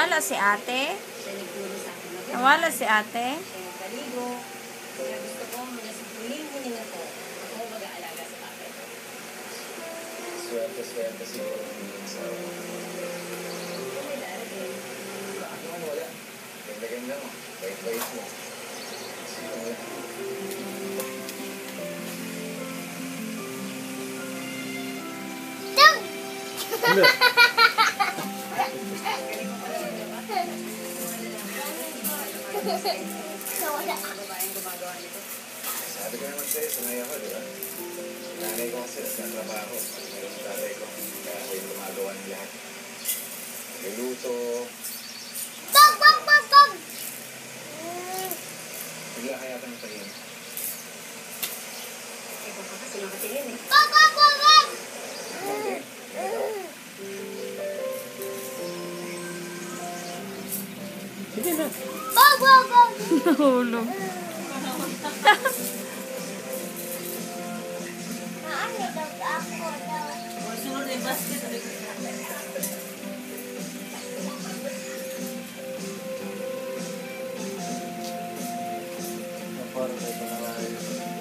Nawala si ate? Nawala si ate? Kaligo. Kaya gusto ko huling ako. Ako mag-aalaga sa tatay ko. Swerte siguro yung sa... Bakit naman wala? Ganda-ganda mo. Bait-bait mo. Sino mo lang? Ano? Sabi ko naman sa'yo, sanay ako, di ba? Nanay ko kasi nagtatrabaho. Meron sa tatay ko. Kaya ako yung gumagawa ng lahat. Luluto. Bigla kaya ka ng pahin. Ikaw pa kasi nakatingin eh. Okay. Sige na. Nahulog. Sunod na yung basket. Parang ito na nga yun.